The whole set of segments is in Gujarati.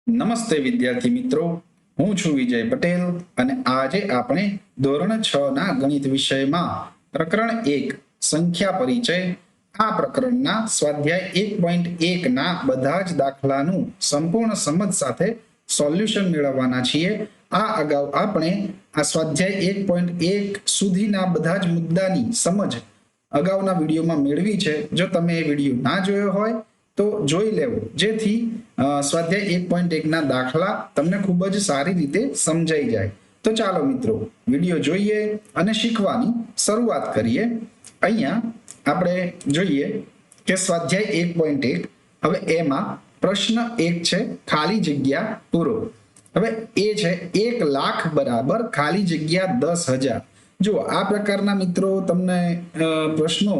નમસ્તે વિદ્યાર્થી મિત્રો, હું છું વિજય પટેલ અને આજે આપણે ધોરણ 6 ના ગણિત વિષયમાં પ્રકરણ 1 સંખ્યા પરિચય આ પ્રકરણના સ્વાધ્યાય 1.1 ના બધા જ દાખલાનું સંપૂર્ણ સમજ સાથે સોલ્યુશન મેળવવાના છીએ। આ અગાઉ આપણે આ સ્વાધ્યાય 1.1 સુધીના બધા જ મુદ્દાની સમજ અગાઉના વિડીયોમાં મેળવી છે। જો તમે એ વિડીયો ના જોયો હોય તો જોઈ લેવો, જેથી સ્વાધ્યાય 1.1 ના દાખલા તમને ખૂબ જ સારી રીતે સમજાઈ જાય। તો ચાલો મિત્રો વિડીયો જોઈએ અને શીખવાની શરૂઆત કરીએ। અહીંયા આપણે જોઈએ કે સ્વાધ્યાય 1.1 હવે એમાં પ્રશ્ન 1 છે ખાલી જગ્યા પૂરો। હવે એ છે 1 લાખ બરાબર ખાલી જગ્યા 10,000। જો આ પ્રકારના મિત્રો તમને પ્રશ્નો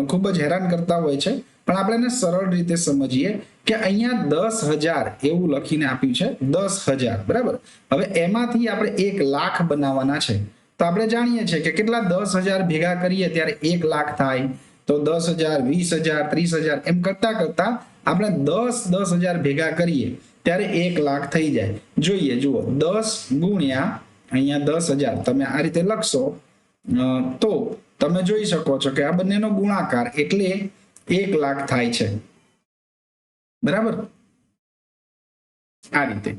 ખૂબ જ હેરાન કરતા હોય છે, પણ આપણે એને સરળ રીતે સમજીએ કે અહીંયા 10,000 એવું લખીને આપ્યું છે, 10,000 બરાબર। હવે એમાંથી આપણે 1 લાખ બનાવવાના છે, તો આપણે જાણીએ છીએ કે કેટલા 10,000 ભેગા કરીએ ત્યારે 1 લાખ થાય। તો 10,000 20,000 30,000 એમ કરતા કરતા આપણે 10,000 ભેગા કરીએ ત્યારે 1 લાખ થઈ જાય। જોઈએ, જુઓ 10 ગુણ્યા અહીંયા 10,000 તમે આ રીતે લખશો તો તમે જોઈ શકો છો કે આ બંનેનો ગુણાકાર એટલે 1 લાખ થાય છે, બરાબર આ રીતે।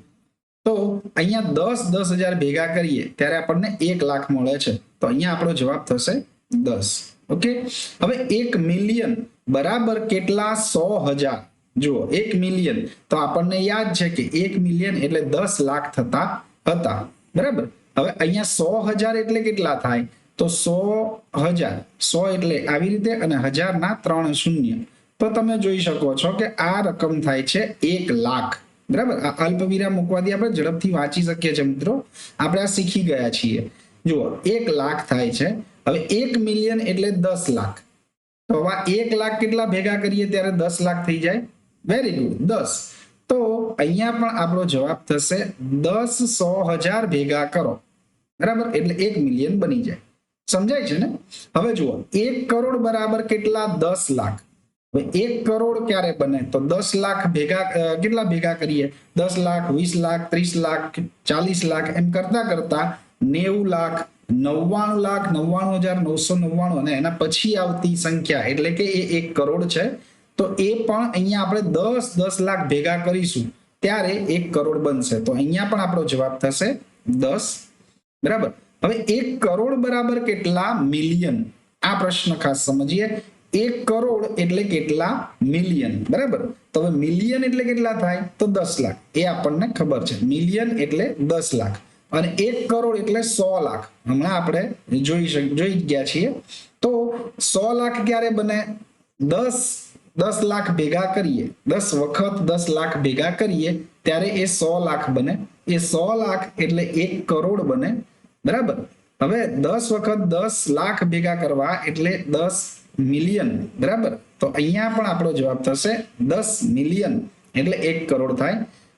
તો અહીંયા 10,000 ભેગા કરીએ ત્યારે આપણને 1 લાખ મળે છે, તો અહીંયા આપણો જવાબ થશે 10। ઓકે, હવે 1 મિલિયન બરાબર કેટલા? 100,000। જુઓ 1 મિલિયન તો આપણને યાદ છે કે 1 મિલિયન એટલે 10 લાખ થતા હતા, બરાબર। હવે અહીંયા 100,000 એટલે કેટલા થાય? તો 100,000, 100 એટલે આવી રીતે અને 1000 ના 3 શૂન્ય, તો તમે જોઈ શકો છો કે આ રકમ થાય છે 1 લાખ, બરાબર। આ અલ્પવિરામ મૂકવાથી આપણે ઝડપથી વાંચી શકીએ છીએ મિત્રો, આપણે આ શીખી ગયા છીએ। જુઓ 1 લાખ થાય છે। હવે 1 મિલિયન એટલે 10 લાખ, તો હવે 1 લાખ કેટલા ભેગા કરીએ ત્યારે 10 લાખ થઈ જાય? Very good, 10। તો અહીંયા પણ આપણો જવાબ થશે 10 100,000 ભેગા કરો, બરાબર, એટલે 1 મિલિયન બની જાય। સમજાય છે ને? હવે જુઓ 1 કરોડ બરાબર કેટલા? 10 લાખ। હવે 1 કરોડ ક્યારે બને? તો 10 લાખ ભેગા કેટલા ભેગા કરીએ? 10 લાખ 20 લાખ 30 લાખ 40 લાખ એમ કરતા કરતા 90 લાખ 99,99,999 અને એના પછી આવતી સંખ્યા એટલે કે એ 1 કરોડ છે, તો એ પણ અહીંયા આપણે 10 લાખ ભેગા કરીશું ત્યારે 1 કરોડ બનશે, તો અહીંયા પણ આપણો જવાબ થશે 10, બરાબર। હવે 1 કરોડ બરાબર કેટલા? મિલિયન। આ પ્રશ્ન ખાસ સમજીએ, 1 કરોડ એટલે કેટલા? મિલિયન, બરાબર। તો હવે મિલિયન એટલે કેટલા થાય? તો 10 લાખ, એ આપણને ખબર છે, મિલિયન એટલે 10 લાખ અને 1 કરોડ એટલે 100 લાખ, હમણાં આપણે જોઈ ગયા છીએ। તો 100 લાખ ક્યારે બને? 10 લાખ ભેગા કરીએ, 10 વખત 10 લાખ ભેગા કરીએ ત્યારે એ 100 લાખ બને, એ 100 લાખ એટલે 1 કરોડ બને, બરાબર। હવે 10 વખત 10 લાખ ભેગા કરવા એટલે 10 મિલિયન, બરાબર। તો અહીંયા પણ આપણો જવાબ થશે 10 મિલિયન એટલે 1 કરોડ થાય।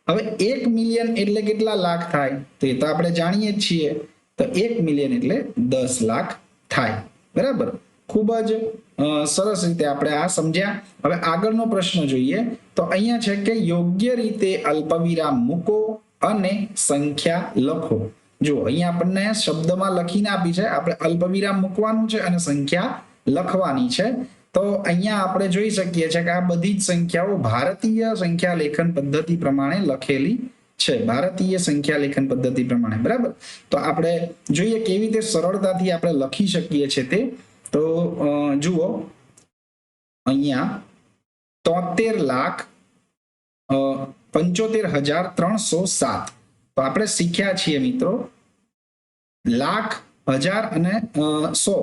હવે 1 મિલિયન એટલે કેટલા લાખ થાય? તો એ તો આપણે જાણીએ જ છીએ, તો 1 મિલિયન એટલે 10 લાખ થાય, બરાબર। ખૂબ જ સરસ રીતે આપણે આ સમજ્યા। હવે આગળનો પ્રશ્ન જોઈએ, તો અહીંયા છે કે યોગ્ય રીતે અલ્પવિરામ મૂકો અને સંખ્યા લખો। જો અહીંયા આપણને શબ્દમાં લખીને આપી છે, આપણે અલ્પવિરામ મૂકવાનું છે અને સંખ્યા લખવાની છે। તો અહીંયા આપણે જોઈ શકીએ છીએ કે આ બધી જ સંખ્યાઓ ભારતીય સંખ્યા લેખન પદ્ધતિ પ્રમાણે લખેલી છે, ભારતીય સંખ્યા લેખન પદ્ધતિ પ્રમાણે, બરાબર। તો આપણે જોઈએ કેવી રીતે સરળતાથી આપણે લખી શકીએ છીએ તે। તો જુઓ અહીંયા 73,75,307, તો આપણે શીખ્યા છીએ મિત્રો લાખ, હજાર અને 100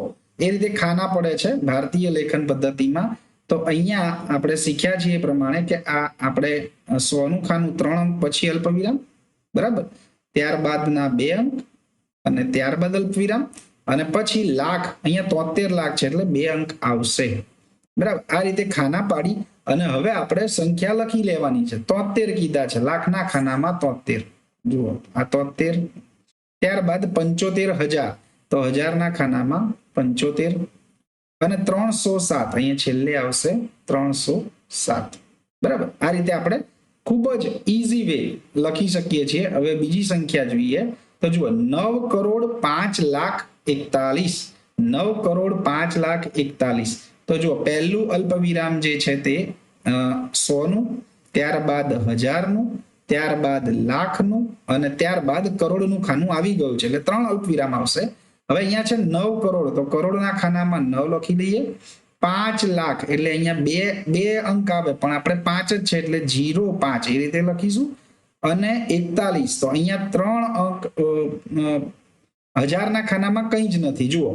એ રીતે ખાના પડે છે ભારતીય લેખન પદ્ધતિમાં। તો અહીંયા આપણે શીખ્યા છીએ એ પ્રમાણે કે આ આપણે 100 નું ખાનું 3 અંક પછી અલ્પવિરામ, બરાબર, ત્યારબાદના 2 અંક અને ત્યારબાદ અલ્પવિરામ અને પછી લાખ, અહીંયા 73 લાખ છે એટલે 2 અંક આવશે, બરાબર। આ રીતે ખાના પાડી અને હવે આપણે સંખ્યા લખી લેવાની છે। 73 કીધા છે, લાખના ખાનામાં 73, જુઓ આ 73, ત્યારબાદ 75,000 તો 1000 ના ખાનામાં 75 અને 307 અહીંયા છેલ્લે આવશે 307, બરાબર। આ રીતે આપણે ખૂબ જ ઈઝી વે લખી શકીએ છીએ. હવે બીજી સંખ્યા જોઈએ તો જુઓ 9,05,41,. 9,05,41,. તો જુઓ પહેલું અલ્પવિરામ જે છે તે 100નું, ત્યારબાદ 1000નું, ત્યારબાદ લાખનું અને ત્યારબાદ કરોડનું ખાનું આવી ગયું છે, એટલે 3 અલ્પવિરામ આવશે. હવે અહીંયા છે 9 કરોડ, તો કરોડના ખાનામાં 9 લખી દઈએ. 5 લાખ એટલે અહીંયા બે અંક આવે પણ આપણે 5 જ છે એટલે 0.5 એ રીતે લખીશું. અને 41 તો અહીંયા 3 અંક, 1000ના ખાનામાં કંઈ જ નથી, જુઓ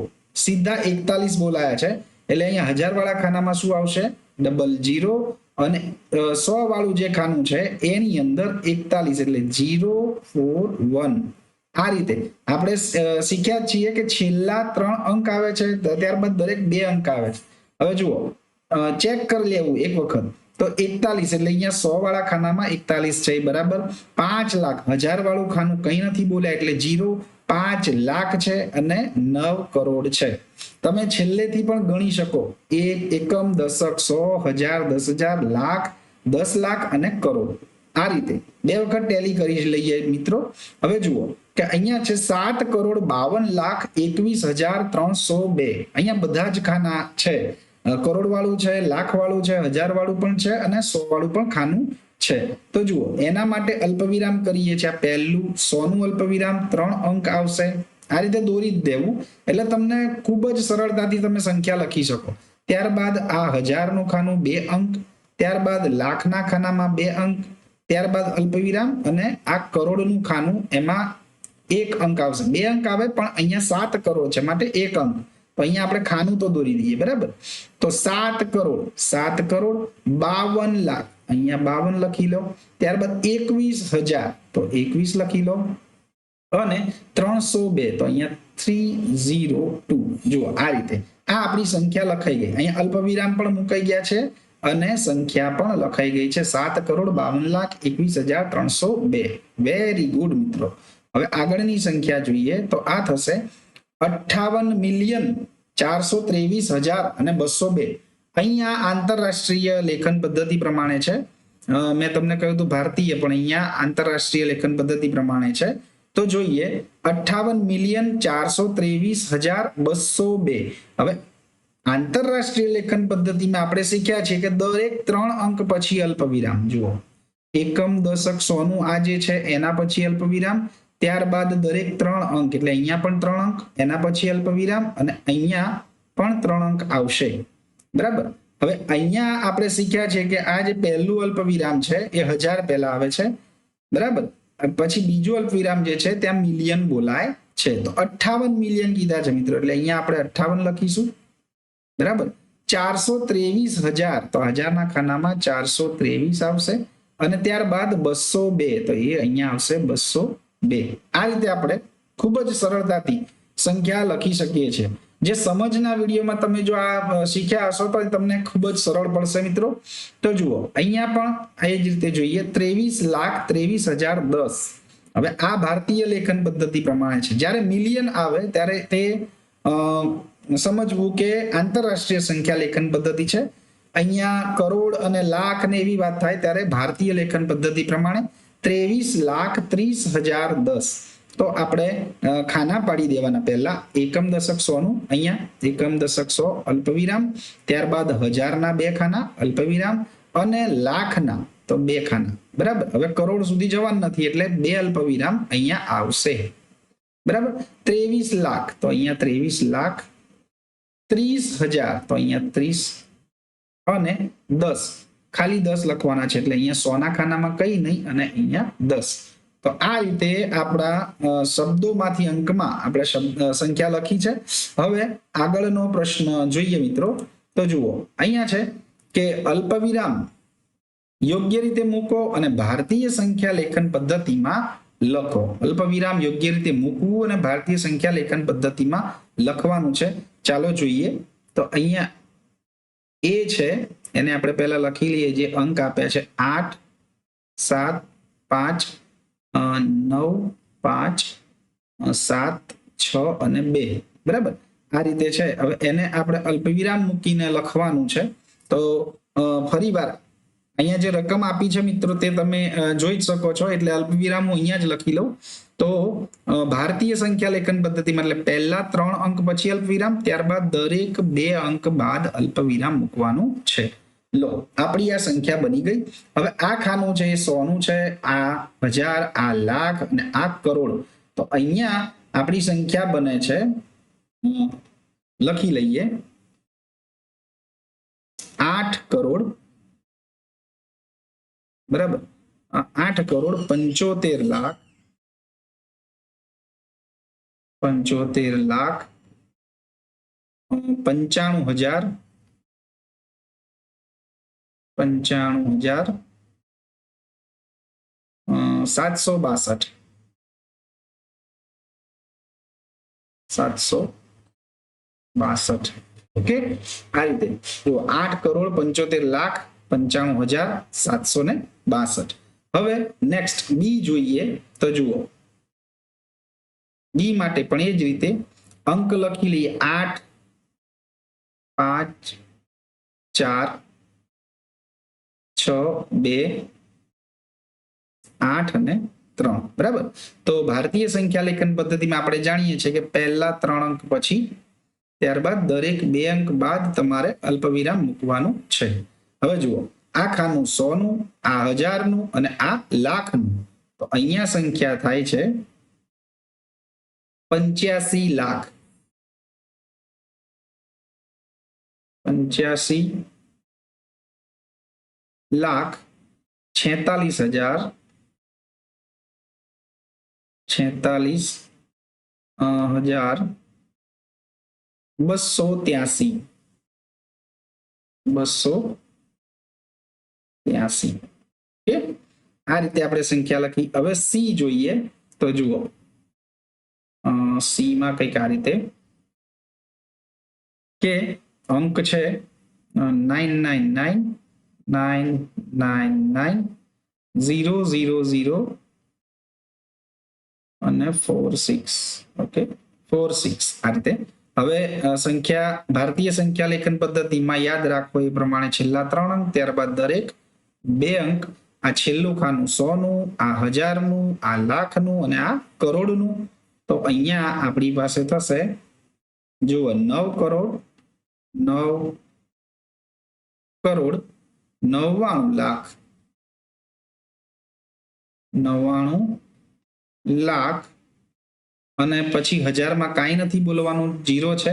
સીધા 41 બોલાયા છે એટલે અહીંયા 1000 વાળા ખાનામાં શું આવશે? 00. અને 100 વાળું જે ખાનું છે એની અંદર 41 એટલે 041. આ રીતે આપણે શીખ્યા છીએ કે છેલ્લા 3 અંક આવે છે, ત્યારબાદ દરેક 2 અંક આવે છે. હવે જુઓ ચેક કરી લેવું એક વખત, તો 41 એટલે અહીંયા 100 વાળા ખાનામાં 41 છે, બરાબર. 5 લાખ 1000 વાળું ખાનું કંઈ નથી બોલ્યા એટલે 0. 5 લાખ છે અને 9 કરોડ છે. તમે છેલ્લેથી પણ ગણી શકો, એકમ, દશક, 100, 1000, 10,000, લાખ, 10 લાખ અને કરોડ. આ રીતે 2 વખત ટેલી કરી લઈએ મિત્રો. હવે જુઓ કે અહીંયા છે 7,52,21,302. અહીંયા બધા જ ખાના છે, કરોડ વાળું છે, લાખ વાળું છે, 1000 વાળું પણ છે અને 100 વાળું પણ ખાનું છે. તો જુઓ એના માટે અલ્પવિરામ કરીએ છીએ. આ પહેલું 100નું અલ્પવિરામ 3 અંક આવશે. આ રીતે દોરી જ દેવું એટલે તમને ખૂબ જ સરળતાથી તમે સંખ્યા લખી શકો. ત્યારબાદ આ 1000નું ખાનું 2 અંક, ત્યારબાદ લાખના ખાનામાં 2 અંક, ત્યારબાદ અલ્પવિરામ અને આ કરોડનું ખાનું એમાં 1 અંક આવશે. 2 અંક આવે પણ અહીંયા 7 કરોડ છે માટે 1 અંક. તો અહીંયા આપણે ખાનું તો દોરી દઈએ, બરાબર. તો 7 કરોડ, 7 કરોડ 52 લાખ, અહીંયા 52 લખી લો. ત્યારબાદ 21,000 તો 21 લખી લો. અને 302 તો અહીંયા 302. જુઓ આ રીતે આ આપણી સંખ્યા લખાઈ ગઈ. અહીંયા અલ્પવિરામ પણ મુકાઈ ગયા છે અને સંખ્યા પણ લખાઈ ગઈ છે. 7,52,21,302. વેરી ગુડ મિત્રો. હવે આગળની સંખ્યા જોઈએ તો આ થશે 58,423,202. અહીંયા આંતરરાષ્ટ્રીય લેખન પદ્ધતિ પ્રમાણે છે. મેં તમને કહ્યું હતું ભારતીય, પણ અહીંયા આંતરરાષ્ટ્રીય લેખન પદ્ધતિ પ્રમાણે છે. તો જોઈએ 58,423,202. હવે આંતરરાષ્ટ્રીય લેખન પદ્ધતિમાં આપણે શીખ્યા છીએ કે દરેક 3 અંક પછી અલ્પવિરામ. જુઓ એકમ, દશક, 100નું આ જે છે એના પછી અલ્પવિરામ, ત્યારબાદ દરેક 3 અંક એટલે અહીંયા પણ 3 અંક, એના પછી અલ્પવિરામ અને અહીંયા પણ 3 અંક આવશે, બરાબર. હવે અહીંયા આપણે શીખ્યા છે કે આ જે પહેલું અલ્પવિરામ છે એ 1000 પહેલા આવે છે, બરાબર. પછી બીજું અલ્પવિરામ જે છે ત્યાં મિલિયન બોલાય છે. તો 58 મિલિયન કીધા છે મિત્રો, એટલે અહીંયા આપણે 58 લખીશું, બરાબર. 423,000 તો 1000ના ખાનામાં 423 આવશે અને ત્યારબાદ 202 તો એ અહીંયા આવશે 202. આ રીતે આપણે ખૂબ જ સરળતાથી સંખ્યા લખી શકીએ છીએ. જે સમજના વિડીયોમાં તમે જો આ શીખ્યા હશો તો તમને ખૂબ જ સરળ પડશે મિત્રો. તો જુઓ અહીંયા પણ એ જ રીતે જોઈએ 23,23,010. હવે આ ભારતીય લેખન પદ્ધતિ પ્રમાણે છે. જ્યારે મિલિયન આવે ત્યારે તે સમજવું કે આંતરરાષ્ટ્રીય સંખ્યા લેખન પદ્ધતિ છે. અહીંયા કરોડ અને લાખ ને એવી વાત થાય ત્યારે ભારતીય લેખન પદ્ધતિ પ્રમાણે 23,30,010. તો આપણે ખાના પાડી દેવાના. પહેલા એકમ, દશક, 100નું અહીંયા એકમ, દશક, 100 અલ્પવિરામ, ત્યારબાદ 1000ના 2 ખાના અલ્પવિરામ અને લાખના તો 2 ખાના, બરાબર. હવે કરોડ સુધી જવાનું નથી એટલે 2 અલ્પવિરામ અહીંયા આવશે, બરાબર. 23 લાખ તો અહીંયા 23 લાખ, 30,000 તો અહીંયા 30 અને 10 ખાલી 10 લખવાના છે એટલે અહીંયા 100ના ખાનામાં કઈ નહીં અને અહીંયા 10. તો આ રીતે આપણા શબ્દોમાંથી અંકમાં આપણે સંખ્યા લખી છે. હવે આગળનો પ્રશ્ન જોઈએ મિત્રો. તો જુઓ અહીંયા છે કે અલ્પવિરામ યોગ્ય રીતે મૂકો અને ભારતીય સંખ્યા લેખન પદ્ધતિમાં લખો. અલ્પવિરામ યોગ્ય રીતે મૂકવું અને ભારતીય સંખ્યા લેખન પદ્ધતિમાં લખવાનું છે. ચાલો જોઈએ. તો અહીંયા એ છે એને આપણે પહેલા લખી લઈએ. જે અંક આપ્યા છે 8, 7, 5, 9, 5, 7, 6 અને 2, બરાબર. આ રીતે છે. હવે એને આપણે અલ્પવિરામ મૂકીને લખવાનું છે. તો ફરીવાર અહીંયા જે રકમ આપી છે મિત્રો તે તમે જોઈ જ શકો છો, એટલે અલ્પવિરામ હું અહીંયા જ લખી લઉં. તો ભારતીય સંખ્યા લેખન પદ્ધતિમાં એટલે પહેલા 3 અંક પછી અલ્પવિરામ, ત્યારબાદ દરેક 2 અંક બાદ અલ્પવિરામ મૂકવાનું છે. લો, આપણી આ સંખ્યા બની ગઈ. હવે આ ખાનું છે એ 100 નું છે, આ 1000, આ લાખ અને આ કરોડ. તો અહીંયા આપણી સંખ્યા બને છે, લખી લઈએ, 8 કરોડ, બરાબર, 8 કરોડ 75 લાખ 95,000 762 ઓકે. આ રીતે જો 8,75,95,762. હવે નેક્સ્ટ બી જોઈએ. તો જુઓ, બી માટે પણ એ જ રીતે અંક લખી લઈએ, 8, 5, 4, 6, 2, 8 અને 3. બરાબર. તો ભારતીય સંખ્યા લેખન પદ્ધતિમાં આપણે જાણીએ છીએ કે પહેલા 3 અંક પછી ત્યારબાદ દરેક 2 અંક બાદ તમારે અલ્પવિરામ મૂકવાનું છે. હવે જુઓ, આ ખાનું 100 નું, આ 1000 નું અને આ લાખ નું. તો અહીંયા સંખ્યા થાય છે 85 લાખ 46,46,283 આ રીતે આપણે સંખ્યા લખી. હવે સી જોઈએ. તો જુઓ, સી માં કઈક આ રીતે કે અંક છે 999,999,000 અને 46. ઓકે, 46 આ રીતે. હવે સંખ્યા ભારતીય સંખ્યા લેખન પદ્ધતિમાં યાદ રાખો એ પ્રમાણે છેલ્લા 3 અંક, ત્યારબાદ દરેક 2 અંક. આ છેલ્લું ખાનું 100 નું, આ 1000 નું, આ લાખ નું અને આ કરોડ નું. તો અહીંયા આપણી પાસે થશે, જુઓ, 9,99,00,000 અને પછી 1000 માં કાંઈ નથી બોલવાનું, 0 છે.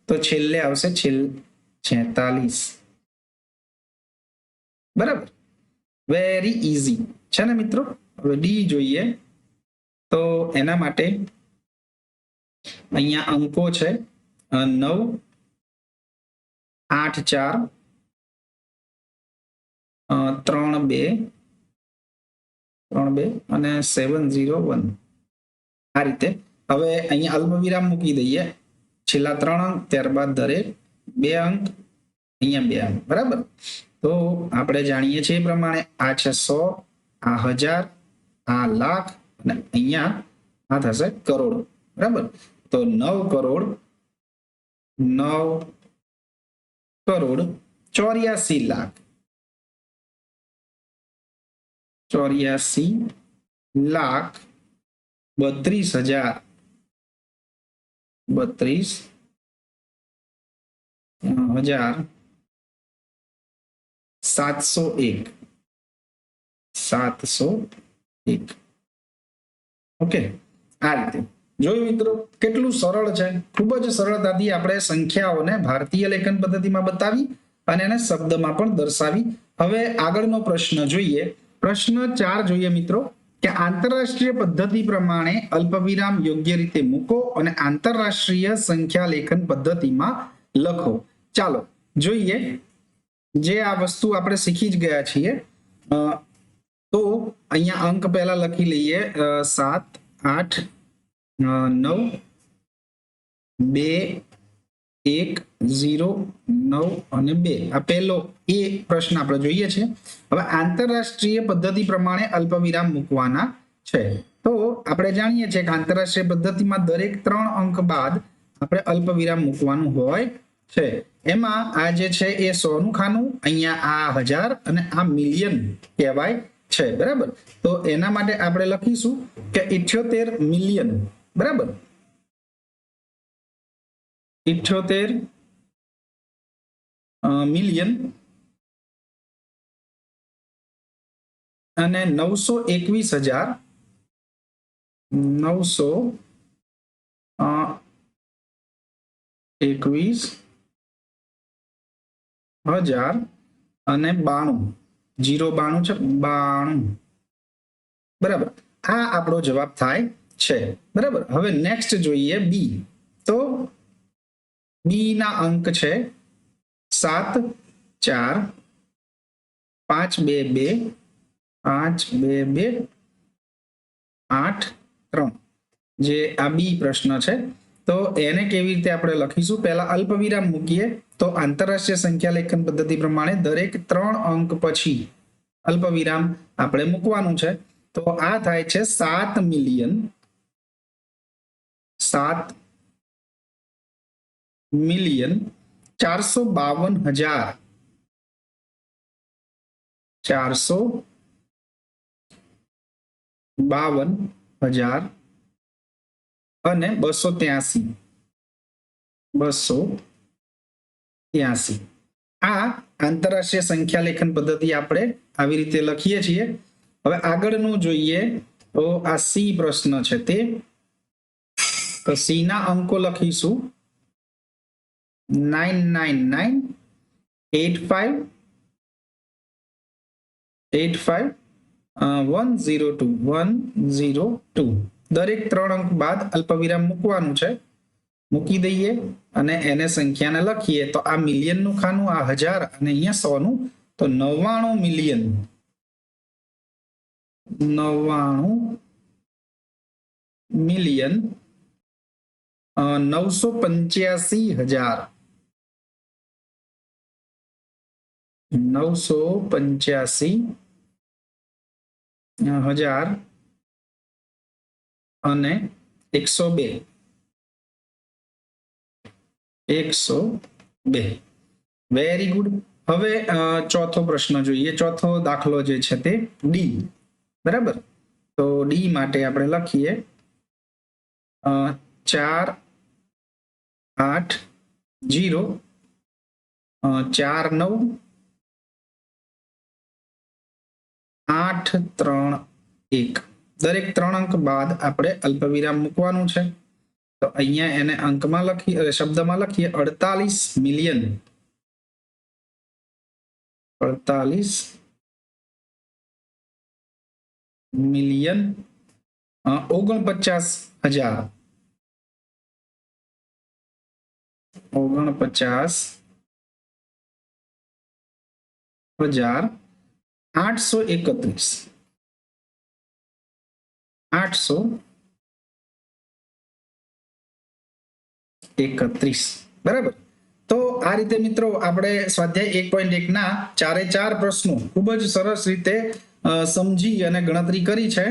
તો છેલ્લે આવશે 46. બરાબર, વેરી ઈઝી છે ને મિત્રો. હવે ડી જોઈએ. તો એના માટે અહીંયા અંકો છે 9, 8, 4, 3, 2 અને 701 આ રીતે. હવે અહીંયા અલ્પવિરામ મૂકી દઈએ, છેલ્લા 3 અંક, ત્યારબાદ દરેક 2 અંક, અહીંયા 2 અંક. બરાબર. તો આપણે જાણીએ છીએ એ પ્રમાણે આ છે 100, આ 1000, આ લાખ અને અહીંયા આ થશે કરોડ. બરાબર. તો 9 કરોડ 84 લાખ 32,701. ઓકે, આ રીતે. જોયું મિત્રો, કેટલું સરળ છે. ખૂબ જ સરળતાથી આપણે સંખ્યાઓને ભારતીય લેખન પદ્ધતિમાં બતાવી અને એને શબ્દમાં પણ દર્શાવી. હવે આગળનો પ્રશ્ન જોઈએ. પ્રશ્ન 4 જોઈએ મિત્રો, કે આંતરરાષ્ટ્રીય પદ્ધતિ પ્રમાણે અલ્પવિરામ યોગ્ય રીતે મૂકો અને આંતરરાષ્ટ્રીય સંખ્યા લેખન પદ્ધતિમાં લખો. ચાલો જોઈએ. જે આ વસ્તુ આપણે શીખી જ ગયા છીએ. તો અહીંયા અંક પહેલા લખી લઈએ, 7, 8, 9, 2, 1, 0, 9 અને 2. આ પહેલો એ પ્રશ્ન આપણે જોઈએ છે. હવે આંતરરાષ્ટ્રીય પદ્ધતિ પ્રમાણે અલ્પવિરામ મૂકવાના છે. તો આપણે જાણીએ છીએ કે આંતરરાષ્ટ્રીય પદ્ધતિમાં દરેક 3 અંક બાદ આપણે અલ્પવિરામ મૂકવાનું હોય છે. એમાં આ જે છે એ 100 નું ખાનું, અહીંયા આ 1000 અને આ મિલિયન કહેવાય છે, બરાબર. તો એના માટે આપણે લખીશું કે 78 મિલિયન, બરાબર. 78 મિલિયન અને 921,000 921,000 અને 92, 092 છે, 92, બરાબર. આ આપણો જવાબ થાય છે, બરાબર. હવે નેક્સ્ટ જોઈએ બી. તો બી ના અંક છે 7 4 5 2 2 5 2 2 8 3, જે આ બી પ્રશ્ન છે. તો એને કેવી રીતે આપણે લખીશું? પહેલા અલ્પવિરામ મૂકીએ. તો આંતરરાષ્ટ્રીય સંખ્યા લેખન પદ્ધતિ પ્રમાણે દરેક 3 અંક પછી અલ્પવિરામ આપણે મૂકવાનું છે. તો આ થાય છે 7 મિલિયન 452,000 452,000 અને 283. આ આંતરરાષ્ટ્રીય સંખ્યા લેખન પદ્ધતિ આપણે આવી રીતે લખીએ છીએ. હવે આગળનું જોઈએ તો આ સી પ્રશ્ન છે તે. તો સી ના અંકો લખીશું 999 85 102. દરેક 3 અંક બાદ અલ્પવિરામ મૂકવાનું છે. મૂકી દઈએ અને એને સંખ્યાને લખીએ. તો આ મિલિયન નું ખાનું, આ 1000 અને અહીંયા 100 નું, તો 99 મિલિયન 985,000 અને 102. Very good. હવે ચોથો પ્રશ્ન જોઈએ. ચોથો દાખલો જે છે તે ડી, બરાબર. તો ડી માટે આપણે લખીએ 4 8 0 4 9 8 3 1. દરેક 3 અંક બાદ આપણે અલ્પવિરામ મૂકવાનું છે. તો અહીંયા એને અંકમાં લખીએ, શબ્દમાં લખીએ 48 મિલિયન 49,000 831, બરાબર. તો આ રીતે મિત્રો આપણે સ્વાધ્યાય 1.1 ના 4 પ્રશ્નો ખૂબ જ સરસ રીતે સમજી અને ગણતરી કરી છે.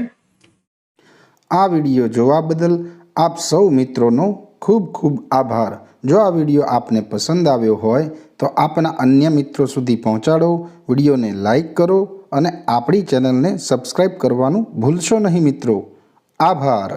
આ વિડીયો જોવા બદલ આપ સૌ મિત્રોનો ખૂબ ખૂબ આભાર. જો આ વિડીયો આપને પસંદ આવ્યો હોય તો આપના અન્ય મિત્રો સુધી પહોંચાડો, વિડીયોને લાઈક કરો અને આપણી ચેનલને સબસ્ક્રાઈબ કરવાનું ભૂલશો નહીં મિત્રો. આભાર.